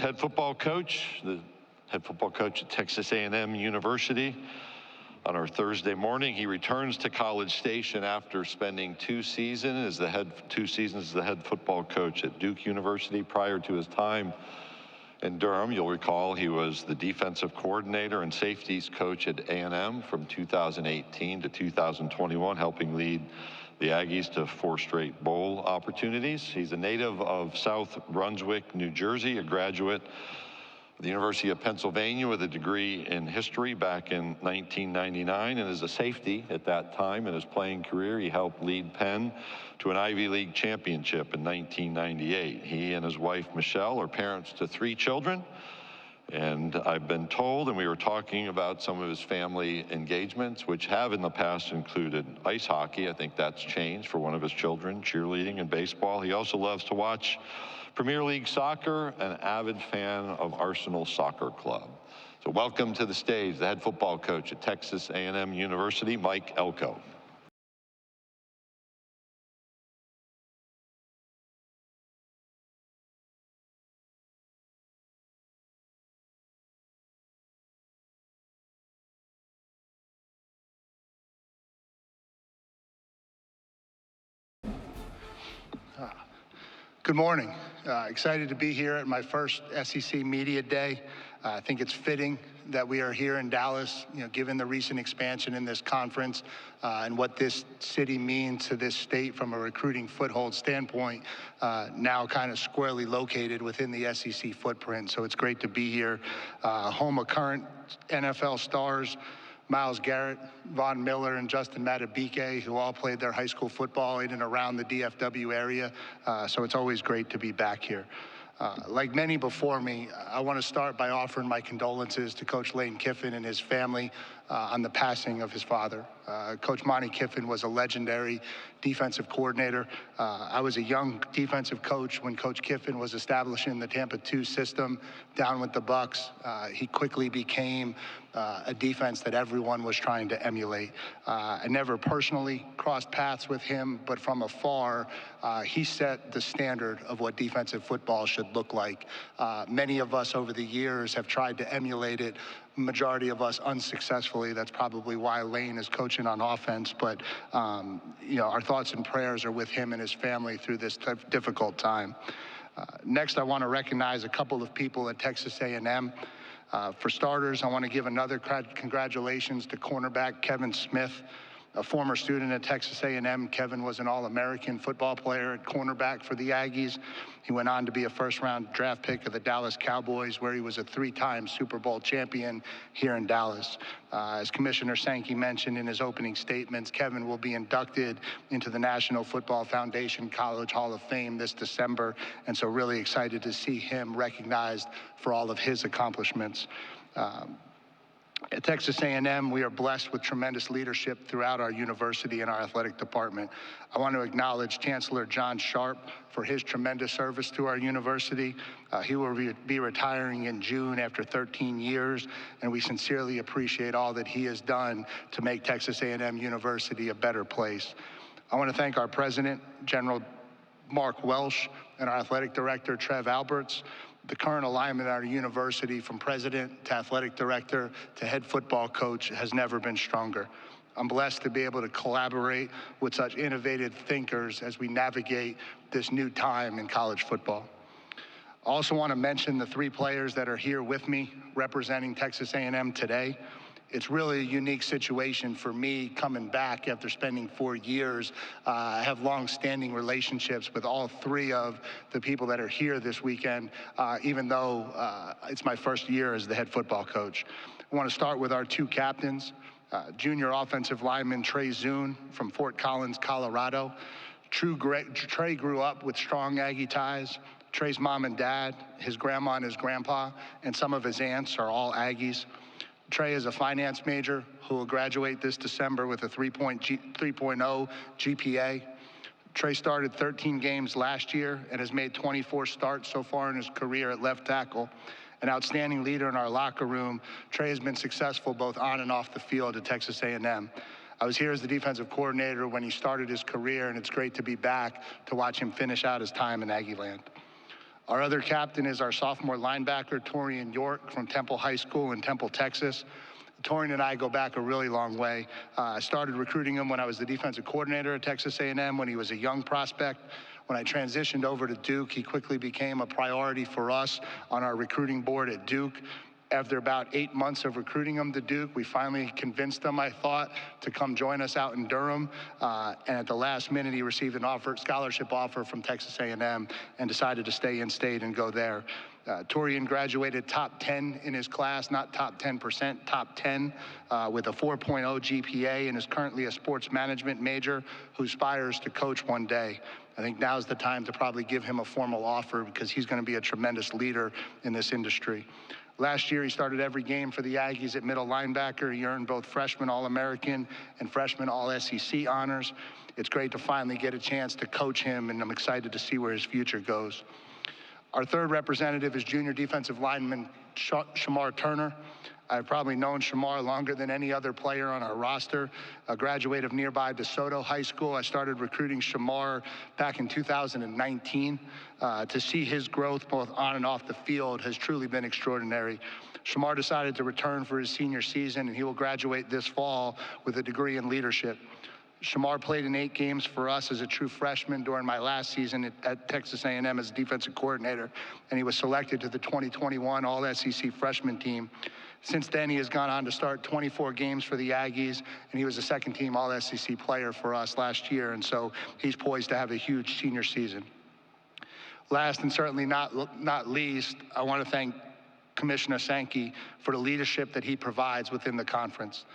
head football coach, the head football coach at Texas A&M University. On our Thursday morning, he returns to College Station after spending two seasons as the head football coach at Duke University. Prior to his time in Durham, you'll recall he was the defensive coordinator and safeties coach at A&M from 2018 to 2021, helping lead the Aggies to 4 straight bowl opportunities. He's a native of South Brunswick, New Jersey, a graduate of the University of Pennsylvania with a degree in history back in 1999, and as a safety at that time in his playing career, he helped lead Penn to an Ivy League championship in 1998. He and his wife, Michelle, are parents to 3 children, and I've been told, and we were talking about some of his family engagements, which have in the past included ice hockey. I think that's changed for one of his children, cheerleading and baseball. He also loves to watch Premier League soccer, an avid fan of Arsenal Soccer Club. So welcome to the stage, the head football coach at Texas A&M University, Mike Elko. Good morning. Excited to be here at my first SEC Media Day. I think it's fitting that we are here in Dallas, given the recent expansion in this conference and what this city means to this state from a recruiting foothold standpoint, now kind of squarely located within the SEC footprint. So it's great to be here, home of current NFL stars, Myles Garrett, Von Miller, and Justin Madubuike, who all played their high school football in and around the DFW area. So it's always great to be back here. Like many before me, I want to start by offering my condolences to Coach Lane Kiffin and his family on the passing of his father. Coach Monty Kiffin was a legendary defensive coordinator. I was a young defensive coach when Coach Kiffin was establishing the Tampa 2 system down with the Bucks. He quickly became a defense that everyone was trying to emulate. I never personally crossed paths with him, but from afar, he set the standard of what defensive football should look like. Many of us over the years have tried to emulate it, majority of us unsuccessfully. That's probably why Lane is coaching on offense, but our thoughts and prayers are with him and his family through this difficult time. Next, I want to recognize a couple of people at Texas A&M. For starters, I want to give another congratulations to cornerback Kevin Smith, a former student at Texas A&M. Kevin was an All-American football player at cornerback for the Aggies. He went on to be a first-round draft pick of the Dallas Cowboys, where he was a 3-time Super Bowl champion here in Dallas. As Commissioner Sankey mentioned in his opening statements, Kevin will be inducted into the National Football Foundation College Hall of Fame this December, and so really excited to see him recognized for all of his accomplishments. At Texas A&M, we are blessed with tremendous leadership throughout our university and our athletic department. I want to acknowledge Chancellor John Sharp for his tremendous service to our university. He will be retiring in June after 13 years, and we sincerely appreciate all that he has done to make Texas A&M University a better place. I want to thank our president, General Mark Welsh, and our athletic director, Trev Alberts. The current alignment at our university, from president to athletic director to head football coach, has never been stronger. I'm blessed to be able to collaborate with such innovative thinkers as we navigate this new time in college football. I also want to mention the 3 players that are here with me representing Texas A&M today. It's really a unique situation for me coming back after spending 4 years. I have long-standing relationships with all 3 of the people that are here this weekend, even though it's my first year as the head football coach. I want to start with our 2 captains, junior offensive lineman Trey Zune from Fort Collins, Colorado. Trey grew up with strong Aggie ties. Trey's mom and dad, his grandma and his grandpa, and some of his aunts are all Aggies. Trey is a finance major who will graduate this December with a 3.0 GPA. Trey started 13 games last year and has made 24 starts so far in his career at left tackle. An outstanding leader in our locker room, Trey has been successful both on and off the field at Texas A&M. I was here as the defensive coordinator when he started his career, and it's great to be back to watch him finish out his time in Aggie land. Our other captain is our sophomore linebacker, Torian York from Temple High School in Temple, Texas. Torian and I go back a really long way. I started recruiting him when I was the defensive coordinator at Texas A&M when he was a young prospect. When I transitioned over to Duke, he quickly became a priority for us on our recruiting board at Duke. After about 8 months of recruiting him to Duke, we finally convinced him, I thought, to come join us out in Durham. And at the last minute, he received an scholarship offer from Texas A&M and decided to stay in state and go there. Torian graduated top 10 in his class, not top 10%, top 10, with a 4.0 GPA, and is currently a sports management major who aspires to coach one day. I think now's the time to probably give him a formal offer because he's going to be a tremendous leader in this industry. Last year, he started every game for the Aggies at middle linebacker. He earned both freshman All-American and freshman All-SEC honors. It's great to finally get a chance to coach him, and I'm excited to see where his future goes. Our third representative is junior defensive lineman Shamar Turner. I've probably known Shamar longer than any other player on our roster. A graduate of nearby DeSoto High School. I started recruiting Shamar back in 2019. To see his growth both on and off the field has truly been extraordinary. Shamar decided to return for his senior season, and he will graduate this fall with a degree in leadership. Shamar played in 8 games for us as a true freshman during my last season at Texas A&M as defensive coordinator, and he was selected to the 2021 All-SEC freshman team. Since then, he has gone on to start 24 games for the Aggies, and he was a second-team All-SEC player for us last year, and so he's poised to have a huge senior season. Last and certainly not least, I want to thank Commissioner Sankey for the leadership that he provides within the conference.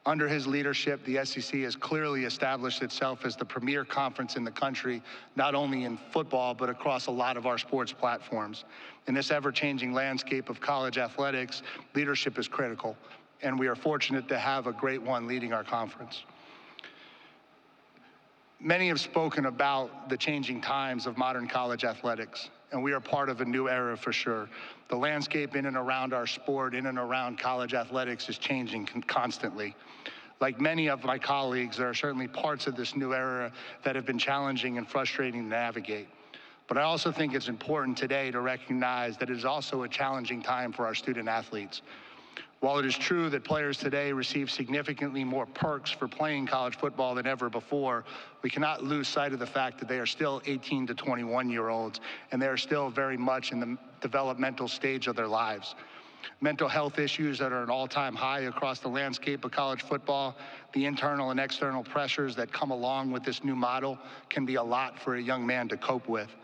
Under his leadership, the SEC has clearly established itself as the premier conference in the country, not only in football, but across a lot of our sports platforms. In this ever-changing landscape of college athletics, leadership is critical, and we are fortunate to have a great one leading our conference. Many have spoken about the changing times of modern college athletics, and we are part of a new era for sure. The landscape in and around our sport, in and around college athletics, is changing constantly. Like many of my colleagues, there are certainly parts of this new era that have been challenging and frustrating to navigate. But I also think it's important today to recognize that it is also a challenging time for our student athletes. While it is true that players today receive significantly more perks for playing college football than ever before, we cannot lose sight of the fact that they are still 18 to 21-year-olds, and they are still very much in the developmental stage of their lives. Mental health issues that are an all-time high across the landscape of college football, the internal and external pressures that come along with this new model can be a lot for a young man to cope with.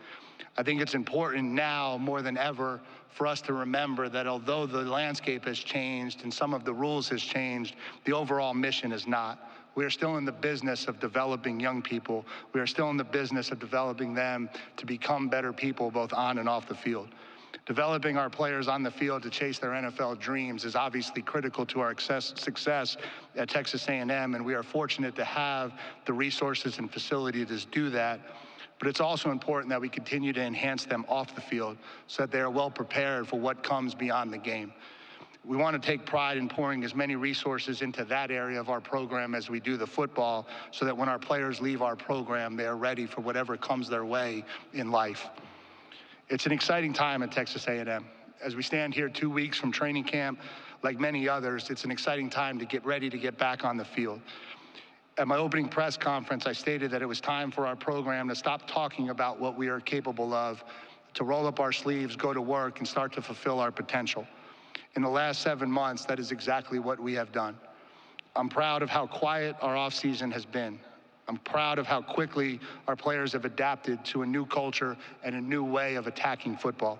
I think it's important now more than ever for us to remember that although the landscape has changed and some of the rules has changed, the overall mission is not. We are still in the business of developing young people. We are still in the business of developing them to become better people both on and off the field. Developing our players on the field to chase their NFL dreams is obviously critical to our success at Texas A&M, and we are fortunate to have the resources and facility to do that. But it's also important that we continue to enhance them off the field so that they are well prepared for what comes beyond the game. We want to take pride in pouring as many resources into that area of our program as we do the football, so that when our players leave our program, they are ready for whatever comes their way in life. It's an exciting time at Texas A&M. As we stand here 2 weeks from training camp, like many others, it's an exciting time to get ready to get back on the field. At my opening press conference, I stated that it was time for our program to stop talking about what we are capable of, to roll up our sleeves, go to work, and start to fulfill our potential. In the last 7 months, that is exactly what we have done. I'm proud of how quiet our offseason has been. I'm proud of how quickly our players have adapted to a new culture and a new way of attacking football.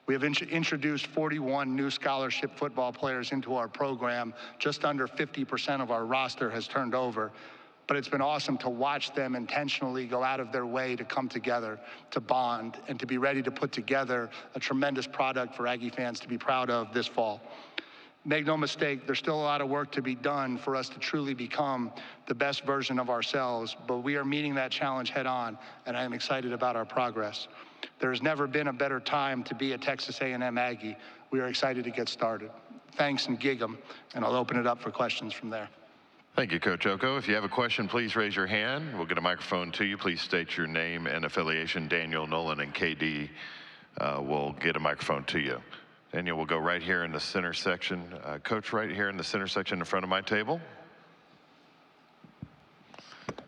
We have introduced 41 new scholarship football players into our program. Just under 50% of our roster has turned over. But it's been awesome to watch them intentionally go out of their way to come together, to bond, and to be ready to put together a tremendous product for Aggie fans to be proud of this fall. Make no mistake, there's still a lot of work to be done for us to truly become the best version of ourselves, but we are meeting that challenge head on, and I am excited about our progress. There has never been a better time to be a Texas A&M Aggie. We are excited to get started. Thanks and gig 'em, and I'll open it up for questions from there. Thank you, Coach Elko. If you have a question, please raise your hand. We'll get a microphone to you. Please state your name and affiliation. Daniel, Nolan, and KD will get a microphone to you. Daniel will go right here in the center section. Coach, right here in the center section in front of my table.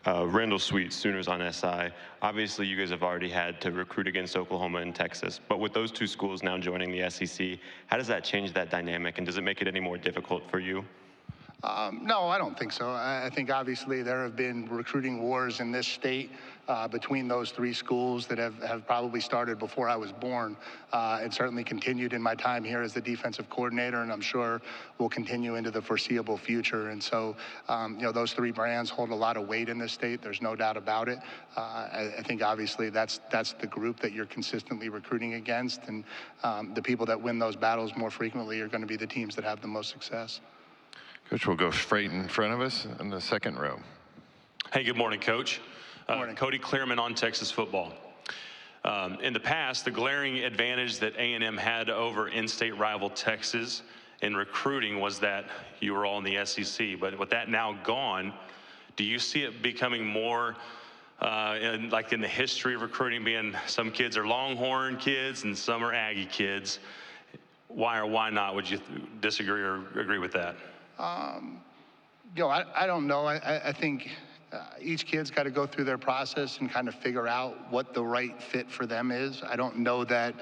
Randall Sweet, Sooners on SI. Obviously, you guys have already had to recruit against Oklahoma and Texas, but with those two schools now joining the SEC, how does that change that dynamic, and does it make it any more difficult for you? No, I don't think so. I think obviously there have been recruiting wars in this state between those three schools that have probably started before I was born, and certainly continued in my time here as the defensive coordinator, and I'm sure will continue into the foreseeable future. And so, those three brands hold a lot of weight in this state. There's no doubt about it. I think obviously that's the group that you're consistently recruiting against, and the people that win those battles more frequently are going to be the teams that have the most success. Coach, we'll go straight in front of us in the second row. Hey, good morning, Coach. Morning. Cody Clearman on Texas football. In the past, the glaring advantage that A&M had over in-state rival Texas in recruiting was that you were all in the SEC. But with that now gone, do you see it becoming more like in the history of recruiting, being some kids are Longhorn kids and some are Aggie kids? Why or why not would you disagree or agree with that? I don't know. I think each kid's got to go through their process and kind of figure out what the right fit for them is. I don't know that,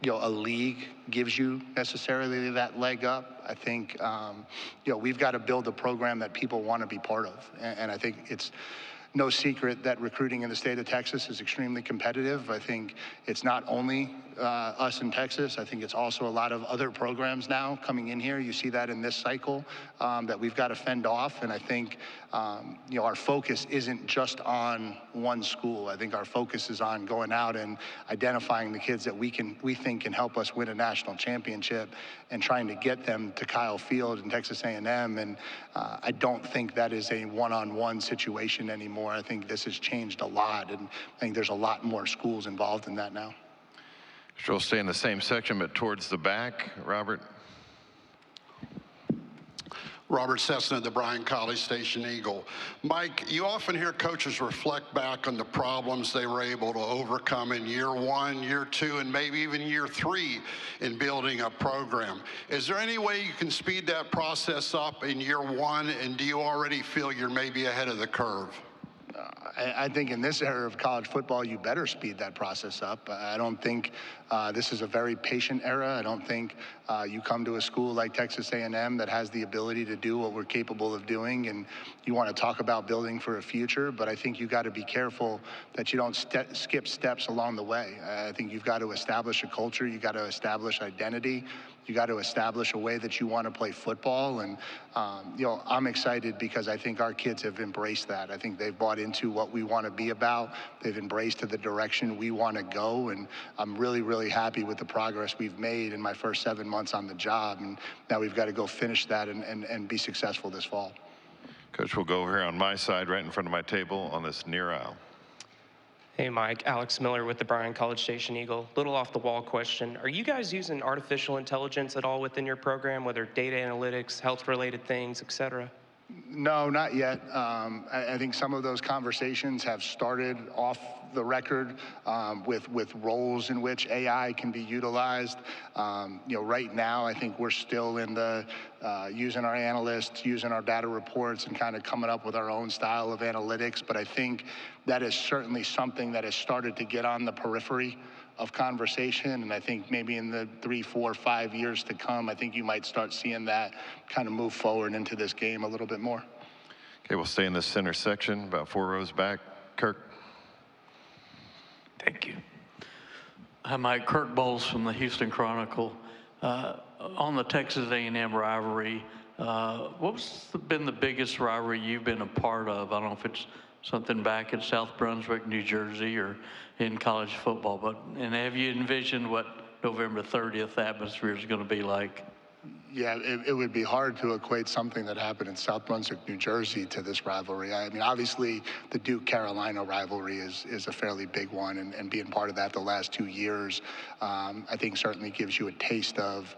a league gives you necessarily that leg up. I think, we've got to build a program that people want to be part of. And I think it's no secret that recruiting in the state of Texas is extremely competitive. I think it's not only us in Texas. I think it's also a lot of other programs now coming in here. You see that in this cycle that we've got to fend off. And I think, our focus isn't just on one school. I think our focus is on going out and identifying the kids that we think can help us win a national championship and trying to get them to Kyle Field and Texas A&M. And I don't think that is a one-on-one situation anymore. I think this has changed a lot, and I think there's a lot more schools involved in that now. We'll stay in the same section, but towards the back. Robert. Robert Sessna, the Bryan College Station Eagle. Mike, you often hear coaches reflect back on the problems they were able to overcome in year one, year two, and maybe even year three in building a program. Is there any way you can speed that process up in year one, and do you already feel you're maybe ahead of the curve? I think in this era of college football, you better speed that process up. I don't think this is a very patient era. I don't think you come to a school like Texas A&M that has the ability to do what we're capable of doing, and you want to talk about building for a future, but I think you got to be careful that you don't skip steps along the way. I think you've got to establish a culture. You got to establish identity. You got to establish a way that you want to play football. And, I'm excited because I think our kids have embraced that. I think they've bought into what we want to be about. They've embraced the direction we want to go. And I'm really, really happy with the progress we've made in my first 7 months on the job. And now we've got to go finish that and be successful this fall. Coach, we'll go over here on my side, right in front of my table on this near aisle. Hey, Mike. Alex Miller with the Bryan College Station Eagle. Little off-the-wall question. Are you guys using artificial intelligence at all within your program, whether data analytics, health-related things, et cetera? No, not yet. I think some of those conversations have started off the record with roles in which AI can be utilized. Right now, I think we're still in the using our analysts, using our data reports, and kind of coming up with our own style of analytics. But I think that is certainly something that has started to get on the periphery of conversation, and I think maybe in the 3, 4, 5 years to come, I think you might start seeing that kind of move forward into this game a little bit more. Okay, we'll stay in this center section, about 4 rows back. Kirk. Thank you. Hi, Mike. Kirk Bowles from the Houston Chronicle. On the Texas A&M rivalry, what's been the biggest rivalry you've been a part of? I don't know if it's something back in South Brunswick, New Jersey, or in college football, and have you envisioned what November 30th atmosphere is going to be like? Yeah, it would be hard to equate something that happened in South Brunswick, New Jersey to this rivalry. I mean, obviously, the Duke-Carolina rivalry is a fairly big one, and being part of that the last 2 years, I think certainly gives you a taste of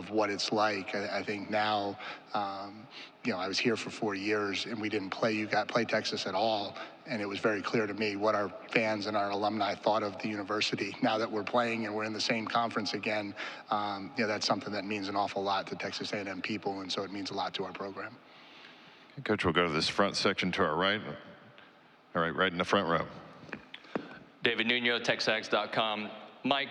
what it's like. I think now, I was here for 4 years, and we didn't play Texas at all. And it was very clear to me what our fans and our alumni thought of the university. Now that we're playing and we're in the same conference again, that's something that means an awful lot to Texas A&M people, and so it means a lot to our program. Coach, we'll go to this front section to our right. All right, right in the front row. David Nuno, TexAgs.com. Mike,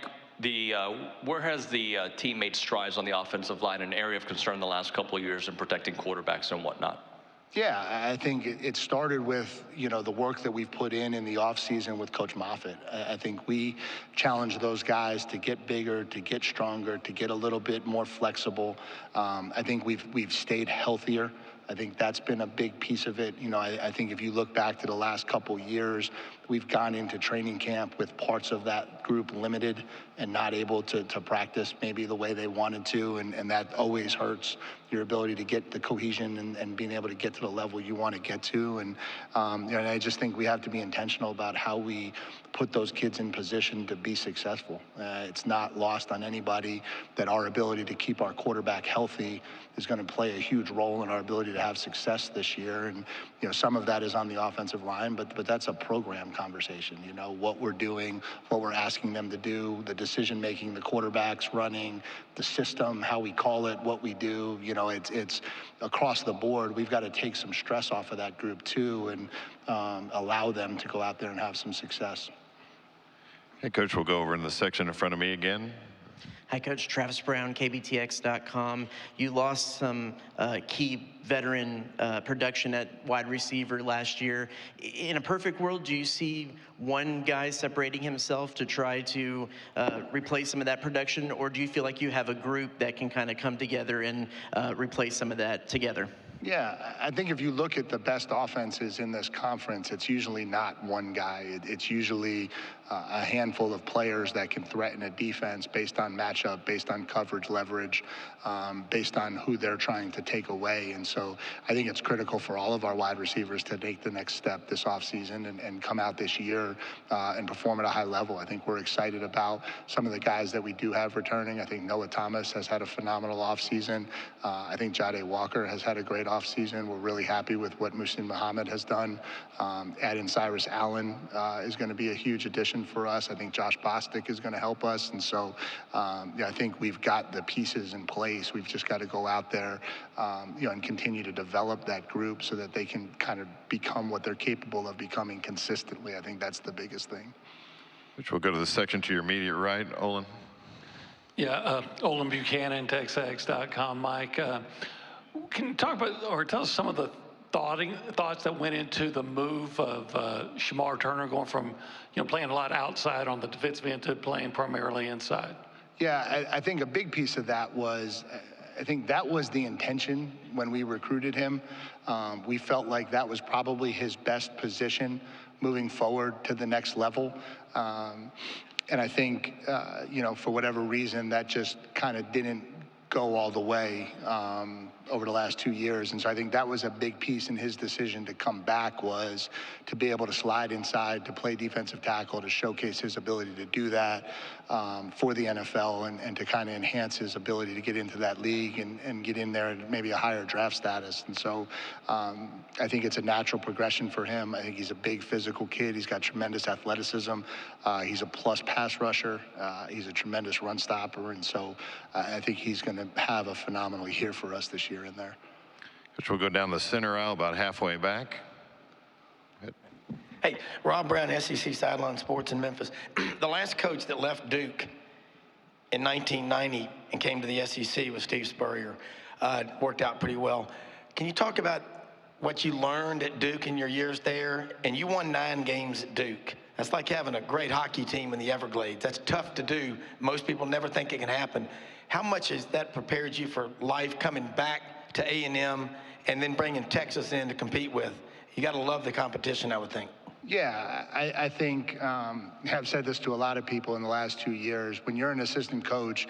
where has the team made strides on the offensive line, an area of concern the last couple of years in protecting quarterbacks and whatnot? Yeah, I think it started with, the work that we've put in the offseason with Coach Moffitt. I think we challenged those guys to get bigger, to get stronger, to get a little bit more flexible. I think we've stayed healthier. I think that's been a big piece of it. I think if you look back to the last couple years, we've gone into training camp with parts of that group limited and not able to practice maybe the way they wanted to, and that always hurts your ability to get the cohesion and being able to get to the level you want to get to. And I just think we have to be intentional about how we put those kids in position to be successful. It's not lost on anybody that our ability to keep our quarterback healthy is going to play a huge role in our ability to have success this year. And some of that is on the offensive line, but that's a program conversation. What we're doing, what we're asking them to do, the decision making, the quarterbacks running, the system, how we call it, what we do. It's across the board. We've got to take some stress off of that group too, and allow them to go out there and have some success. Hey, Coach, we'll go over in the section in front of me again. Hi, Coach. Travis Brown, KBTX.com. You lost some key veteran production at wide receiver last year. In a perfect world, do you see one guy separating himself to try to replace some of that production, or do you feel like you have a group that can kind of come together and replace some of that together? Yeah, I think if you look at the best offenses in this conference, it's usually not one guy. It's usually a handful of players that can threaten a defense based on matchup, based on coverage leverage, based on who they're trying to take away. And so I think it's critical for all of our wide receivers to take the next step this offseason and come out this year and perform at a high level. I think we're excited about some of the guys that we do have returning. I think Noah Thomas has had a phenomenal offseason. I think Jade Walker has had a great offseason. We're really happy with what Muhsin Muhammad has done. Adding Cyrus Allen is going to be a huge addition for us. I think Josh Bostic is going to help us. And so I think we've got the pieces in place. We've just got to go out there and continue to develop that group so that they can kind of become what they're capable of becoming consistently. I think that's the biggest thing. Which we'll go to the section to your immediate right, Olin. Yeah, Olin Buchanan, TexAgs.com. Mike, can you talk about or tell us some of the thoughts that went into the move of Shamar Turner going from playing a lot outside on the defensive end to playing primarily inside? Yeah, I think a big piece of that was, I think that was the intention when we recruited him. We felt like that was probably his best position moving forward to the next level. And I think, for whatever reason, that just kind of didn't go all the way over the last 2 years. And so I think that was a big piece in his decision to come back, was to be able to slide inside, to play defensive tackle, to showcase his ability to do that for the NFL and to kind of enhance his ability to get into that league and get in there at maybe a higher draft status. And so I think it's a natural progression for him. I think he's a big physical kid. He's got tremendous athleticism. He's a plus pass rusher. He's a tremendous run stopper. And so I think he's going to have a phenomenal year for us this year in there. Which will go down the center aisle about halfway back. Hey, Rob Brown, SEC Sideline Sports in Memphis. The last coach that left Duke in 1990 and came to the SEC was Steve Spurrier. Worked out pretty well. Can you talk about what you learned at Duke in your years there? And you won 9 games at Duke. That's like having a great hockey team in the Everglades. That's tough to do. Most people never think it can happen. How much has that prepared you for life coming back to A&M and then bringing Texas in to compete with? You got to love the competition, I would think. Yeah, I think I've said this to a lot of people in the last 2 years. When you're an assistant coach,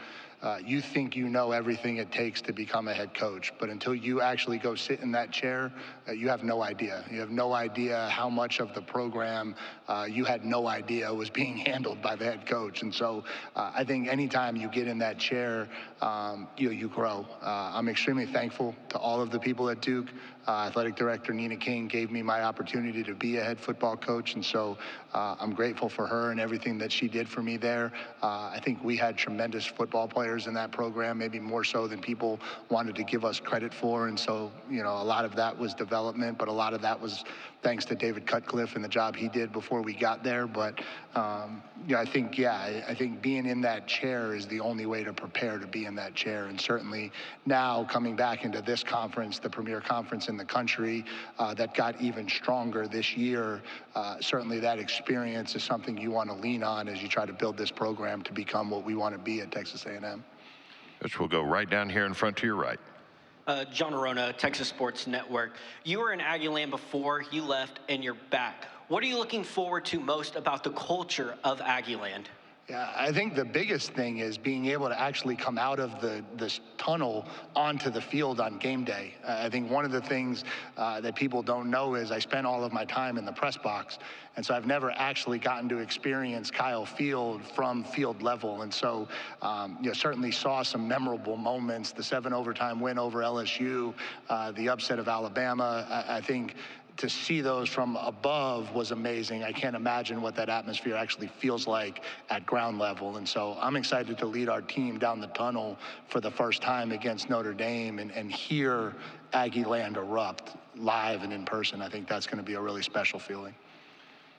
You think you know everything it takes to become a head coach, but until you actually go sit in that chair, you have no idea. You have no idea how much of the program you had no idea was being handled by the head coach. And so I think anytime you get in that chair, you grow. I'm extremely thankful to all of the people at Duke. Athletic Director Nina King gave me my opportunity to be a head football coach, and so I'm grateful for her and everything that she did for me there. I think we had tremendous football players in that program, maybe more so than people wanted to give us credit for, and so, a lot of that was development, but a lot of that was thanks to David Cutcliffe and the job he did before we got there. But I think being in that chair is the only way to prepare to be in that chair. And certainly now coming back into this conference, the premier conference in the country, that got even stronger this year, certainly that experience is something you want to lean on as you try to build this program to become what we want to be at Texas A&M. Which will go right down here in front to your right. John Arona, Texas Sports Network. You were in Aggieland before, you left, and you're back. What are you looking forward to most about the culture of Aggieland? Yeah, I think the biggest thing is being able to actually come out of this tunnel onto the field on game day. I think one of the things that people don't know is I spent all of my time in the press box, and so I've never actually gotten to experience Kyle Field from field level. And so, certainly saw some memorable moments, the 7 overtime win over LSU, the upset of Alabama. I think to see those from above was amazing. I can't imagine what that atmosphere actually feels like at ground level. And so I'm excited to lead our team down the tunnel for the first time against Notre Dame and hear Aggieland erupt live and in person. I think that's going to be a really special feeling.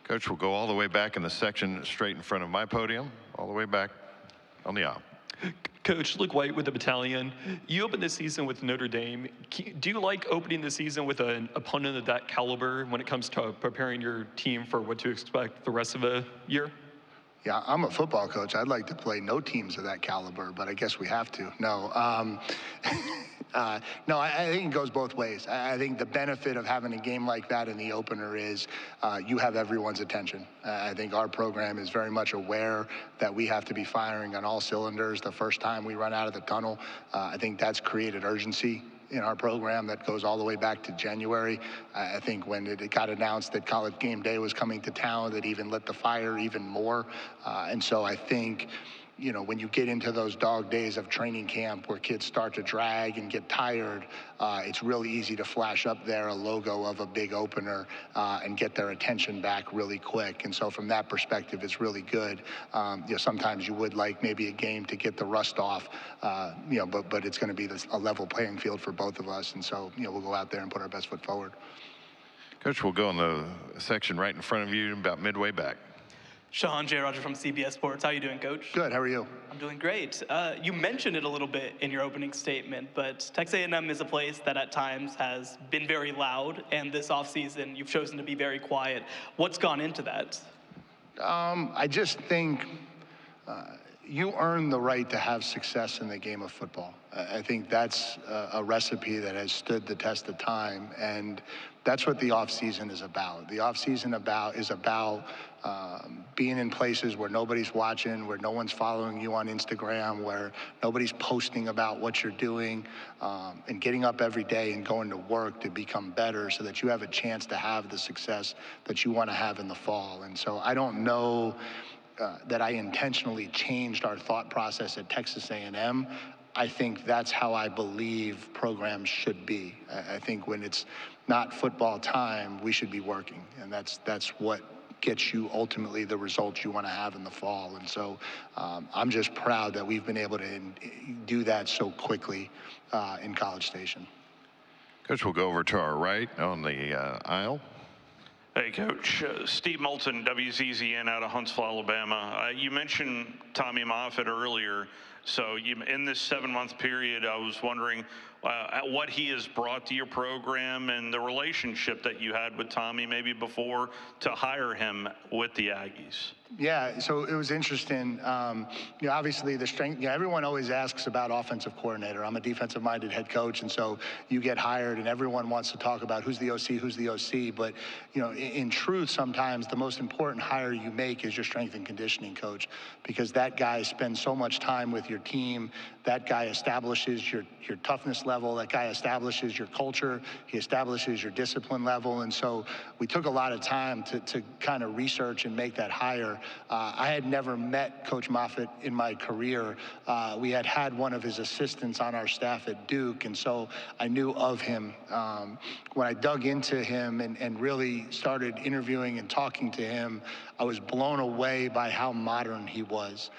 Coach, we'll go all the way back in the section straight in front of my podium, all the way back on the aisle. Coach, Luke White with the Battalion. You opened the season with Notre Dame. Do you like opening the season with an opponent of that caliber when it comes to preparing your team for what to expect the rest of the year? Yeah, I'm a football coach. I'd like to play no teams of that caliber, but I guess we have to. No, no, I think it goes both ways. I think the benefit of having a game like that in the opener is you have everyone's attention. I think our program is very much aware that we have to be firing on all cylinders the first time we run out of the tunnel. I think that's created urgency in our program that goes all the way back to January. I think when it got announced that College Game Day was coming to town, that even lit the fire even more. And so I think, when you get into those dog days of training camp where kids start to drag and get tired, it's really easy to flash up there a logo of a big opener and get their attention back really quick. And so from that perspective, it's really good. Sometimes you would like maybe a game to get the rust off, but it's going to be a level playing field for both of us. And so, we'll go out there and put our best foot forward. Coach, we'll go in the section right in front of you, about midway back. Sean J. Roger from CBS Sports. How you doing, Coach? Good. How are you? I'm doing great. You mentioned it a little bit in your opening statement, but Texas A&M is a place that at times has been very loud, and this offseason you've chosen to be very quiet. What's gone into that? I just think you earn the right to have success in the game of football. I think that's a recipe that has stood the test of time, and that's what the offseason is about. The offseason is about being in places where nobody's watching, where no one's following you on Instagram, where nobody's posting about what you're doing, and getting up every day and going to work to become better so that you have a chance to have the success that you want to have in the fall. And so I don't know that I intentionally changed our thought process at Texas A&M. I think that's how I believe programs should be. I think when it's not football time, we should be working, and that's what gets you ultimately the results you want to have in the fall. And so I'm just proud that we've been able to do that so quickly in College Station. Coach, we'll go over to our right on the aisle. Hey, Coach. Steve Moulton, WZZN out of Huntsville, Alabama. You mentioned Tommy Moffitt earlier. So in this 7-month period, I was wondering what he has brought to your program and the relationship that you had with Tommy maybe before to hire him with the Aggies. Yeah, so it was interesting. Obviously the strength, everyone always asks about offensive coordinator. I'm a defensive-minded head coach, and so you get hired and everyone wants to talk about who's the OC. But, in truth, sometimes the most important hire you make is your strength and conditioning coach, because that guy spends so much time with your team that guy establishes your toughness level. That guy establishes your culture. He establishes your discipline level. And so we took a lot of time to kind of research and make that hire. I had never met Coach Moffitt in my career. We had one of his assistants on our staff at Duke, and so I knew of him. When I dug into him and really started interviewing and talking to him, I was blown away by how modern he was.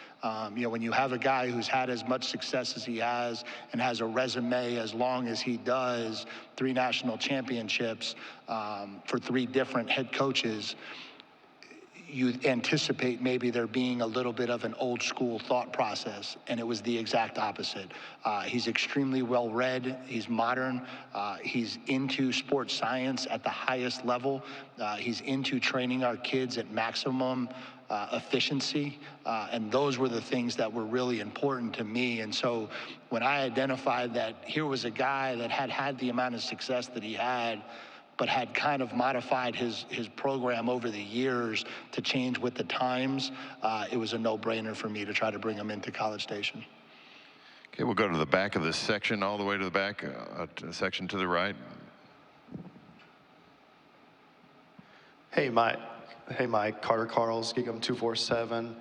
When you have a guy who's had as much success as he has and has a resume as long as he does, 3 national championships for 3 different head coaches, you anticipate maybe there being a little bit of an old school thought process, and it was the exact opposite. He's extremely well read, he's modern, he's into sports science at the highest level, he's into training our kids at maximum efficiency, and those were the things that were really important to me. And so when I identified that here was a guy that had the amount of success that he had, but had kind of modified his program over the years to change with the times, it was a no-brainer for me to try to bring him into College Station. Okay, we'll go to the back of this section, all the way to the back, section to the right. Hey, Mike. Carter Carls, Geekum 247.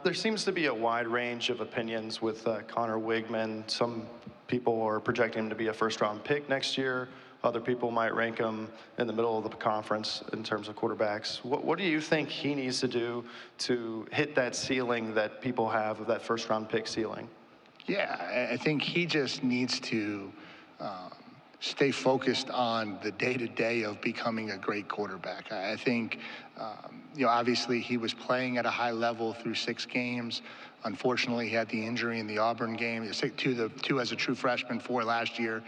There seems to be a wide range of opinions with Connor Wigman. Some people are projecting him to be a first-round pick next year. Other people might rank him in the middle of the conference in terms of quarterbacks. What do you think he needs to do to hit that ceiling that people have of that first-round pick ceiling? Yeah, I think he just needs to stay focused on the day-to-day of becoming a great quarterback. I think, obviously he was playing at a high level through 6 games. Unfortunately, he had the injury in the Auburn game. 2 as a true freshman, 4 last year.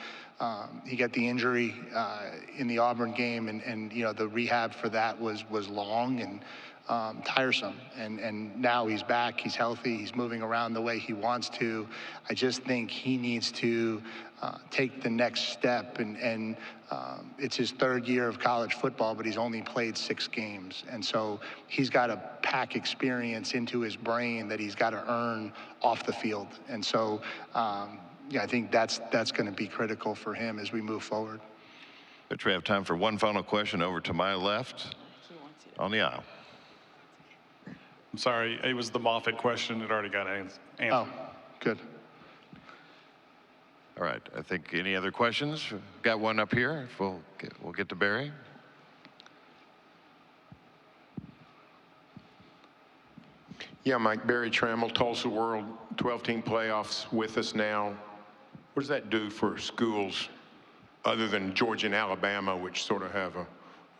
He got the injury in the Auburn game, and the rehab for that was long and tiresome. And now he's back, he's healthy, he's moving around the way he wants to. I just think he needs to take the next step, and it's his 3rd year of college football, but he's only played 6 games. And so he's got to pack experience into his brain that he's got to earn off the field. And so, I think that's going to be critical for him as we move forward. But we have time for one final question over to my left on the aisle. I'm sorry, it was the Moffitt question. It already got answered. Oh, good. All right, I think any other questions? Got one up here. We'll get to Barry. Yeah, Mike, Barry Trammell, Tulsa World, 12-team playoffs with us now. What does that do for schools other than Georgia and Alabama, which sort of have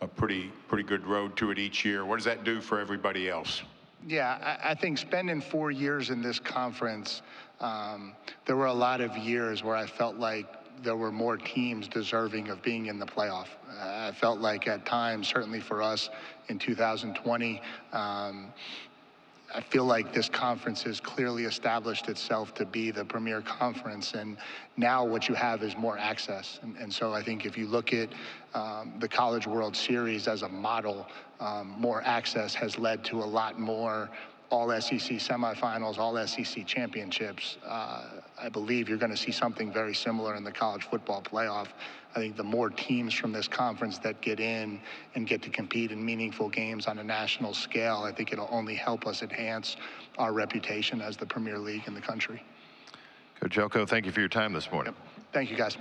a pretty good road to it each year? What does that do for everybody else? Yeah, I think spending 4 years in this conference, there were a lot of years where I felt like there were more teams deserving of being in the playoff. I felt like at times, certainly for us in 2020, I feel like this conference has clearly established itself to be the premier conference, and now what you have is more access. And so I think if you look at the College World Series as a model, more access has led to a lot more all-SEC semifinals, all-SEC championships. I believe you're going to see something very similar in the college football playoff. I think the more teams from this conference that get in and get to compete in meaningful games on a national scale, I think it'll only help us enhance our reputation as the premier league in the country. Coach Elko, thank you for your time this morning. Yep. Thank you, guys.